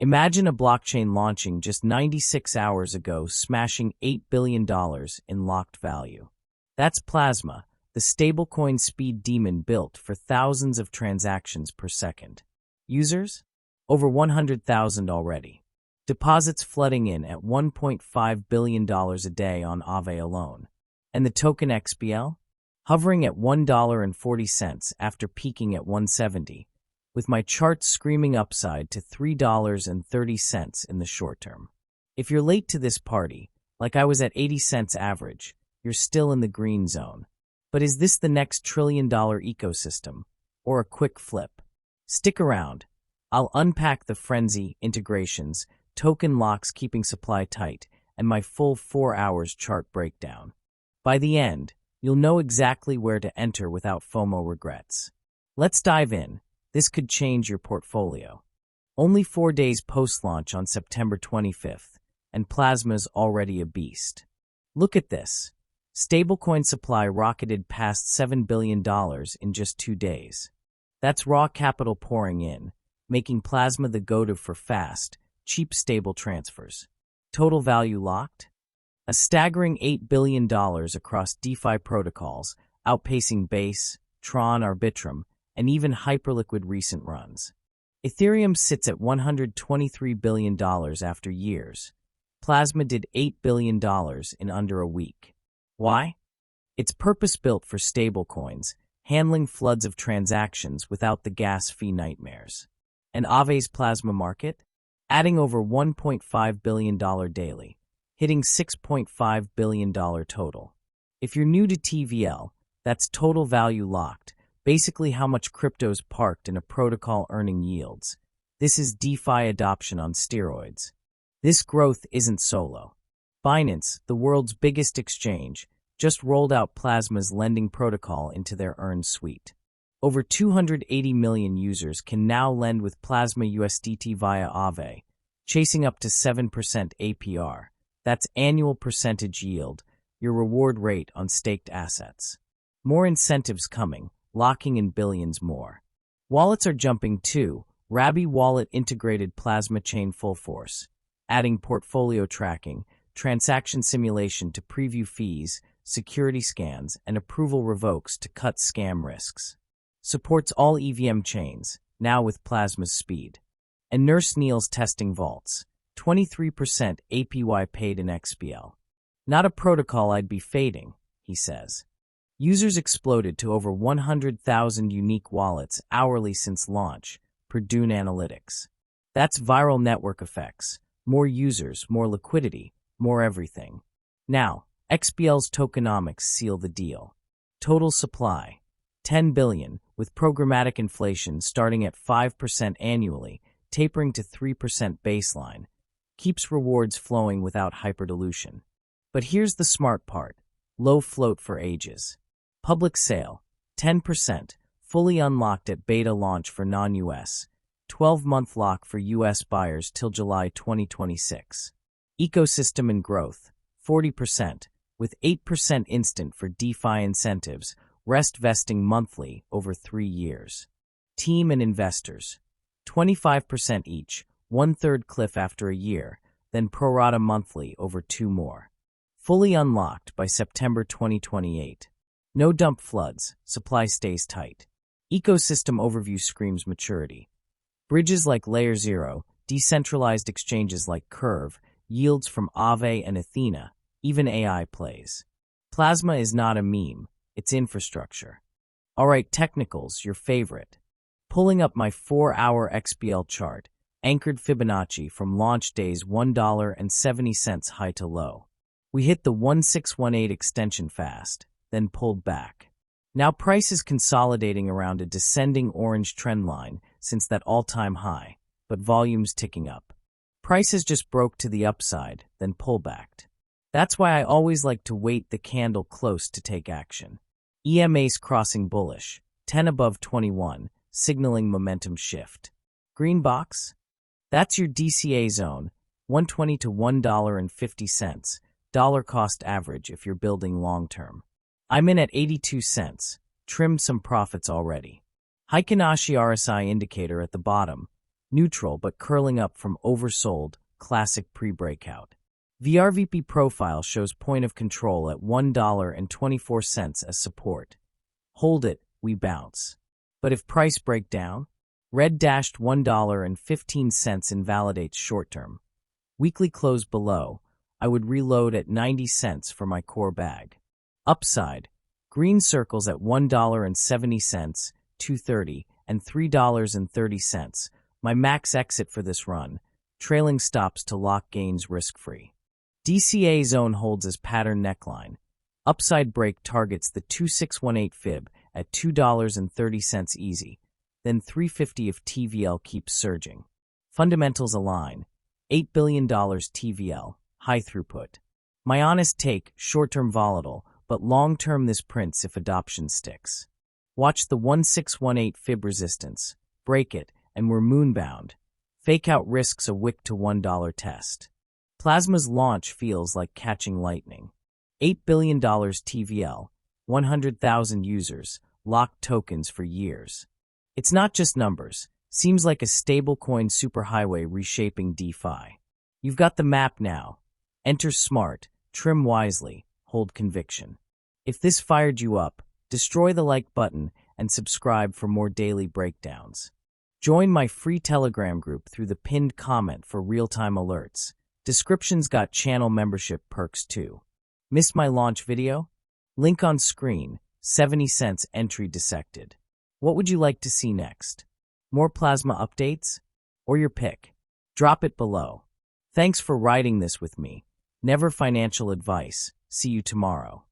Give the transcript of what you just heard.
Imagine a blockchain launching just 96 hours ago, smashing $8 billion in locked value. That's Plasma, the stablecoin speed demon built for thousands of transactions per second. Users? Over 100,000 already. Deposits flooding in at $1.5 billion a day on Aave alone. And the token XPL? Hovering at $1.40 after peaking at $1.70, with my chart screaming upside to $3.30 in the short term. If you're late to this party, like I was at 80 cents average, you're still in the green zone. But is this the next trillion-dollar ecosystem, or a quick flip? Stick around. I'll unpack the frenzy, integrations, token locks keeping supply tight, and my full 4 hours chart breakdown. By the end, you'll know exactly where to enter without FOMO regrets. Let's dive in. This could change your portfolio. Only 4 days post-launch on September 25th, and Plasma's already a beast. Look at this. Stablecoin supply rocketed past $7 billion in just 2 days. That's raw capital pouring in, making Plasma the go-to for fast, cheap stable transfers. Total value locked? A staggering $8 billion across DeFi protocols, outpacing Base, Tron, Arbitrum, and even Hyperliquid recent runs. Ethereum sits at $123 billion after years. Plasma did $8 billion in under a week. Why? It's purpose-built for stablecoins, handling floods of transactions without the gas fee nightmares. And Aave's Plasma market? Adding over $1.5 billion daily, hitting $6.5 billion total. If you're new to TVL, that's total value locked, basically how much crypto's parked in a protocol earning yields. This is DeFi adoption on steroids. This growth isn't solo. Binance, the world's biggest exchange, just rolled out Plasma's lending protocol into their Earn suite. Over 280 million users can now lend with Plasma USDT via Aave, chasing up to 7% APR. That's annual percentage yield, your reward rate on staked assets. More incentives coming, locking in billions more. Wallets are jumping too. Rabby Wallet integrated Plasma chain full force, adding portfolio tracking, transaction simulation to preview fees, security scans, and approval revokes to cut scam risks. Supports all EVM chains, now with Plasma's speed. And Nurse Neil's testing vaults, 23% APY paid in XPL. Not a protocol I'd be fading, he says. Users exploded to over 100,000 unique wallets hourly since launch, per Dune Analytics. That's viral network effects. More users, more liquidity, more everything. Now, XPL's tokenomics seal the deal. Total supply, 10 billion, with programmatic inflation starting at 5% annually, tapering to 3% baseline, keeps rewards flowing without hyperdilution. But here's the smart part. Low float for ages. Public sale, 10%, fully unlocked at beta launch for non-US, 12-month lock for US buyers till July 2026. Ecosystem and growth, 40%, with 8% instant for DeFi incentives, rest vesting monthly over 3 years. Team and investors, 25% each, 1/3 cliff after a year, then prorata monthly over 2 more. Fully unlocked by September 2028. No dump floods, supply stays tight. Ecosystem overview screams maturity. Bridges like Layer 0, decentralized exchanges like Curve, yields from Aave and Athena, even AI plays. Plasma is not a meme, it's infrastructure. Alright, technicals, your favorite. Pulling up my 4-hour XPL chart, anchored Fibonacci from launch day's $1.70 high to low. We hit the 1618 extension fast, then pulled back. Now price is consolidating around a descending orange trend line since that all-time high, but volume's ticking up. Prices just broke to the upside, then pullbacked. That's why I always like to wait the candle close to take action. EMA's crossing bullish, 10 above 21, signaling momentum shift. Green box? That's your DCA zone, $1.20 to $1.50, dollar cost average if you're building long-term. I'm in at 82 cents, trimmed some profits already. Heikin-Ashi RSI indicator at the bottom, neutral but curling up from oversold, classic pre-breakout. VRVP profile shows point of control at $1.24 as support. Hold it, we bounce. But if price break down? Red dashed $1.15 invalidates short-term. Weekly close below. I would reload at 90 cents for my core bag. Upside. Green circles at $1.70, $2.30, and $3.30. My max exit for this run. Trailing stops to lock gains risk-free. DCA zone holds as pattern neckline. Upside break targets the 2618 fib at $2.30 easy. Then 350 if TVL keeps surging. Fundamentals align. $8 billion TVL, high throughput. My honest take, short-term volatile, but long-term this prints if adoption sticks. Watch the 1618 fib resistance. Break it, and we're moonbound. Fake out risks a wick to $1 test. Plasma's launch feels like catching lightning. $8 billion TVL, 100,000 users, locked tokens for years. It's not just numbers. Seems like a stablecoin superhighway reshaping DeFi. You've got the map now. Enter smart, trim wisely, hold conviction. If this fired you up, destroy the like button and subscribe for more daily breakdowns. Join my free Telegram group through the pinned comment for real-time alerts. Description's got channel membership perks too. Missed my launch video? Link on screen, 70 cents entry dissected. What would you like to see next? More Plasma updates? Or your pick? Drop it below. Thanks for riding this with me. Never financial advice. See you tomorrow.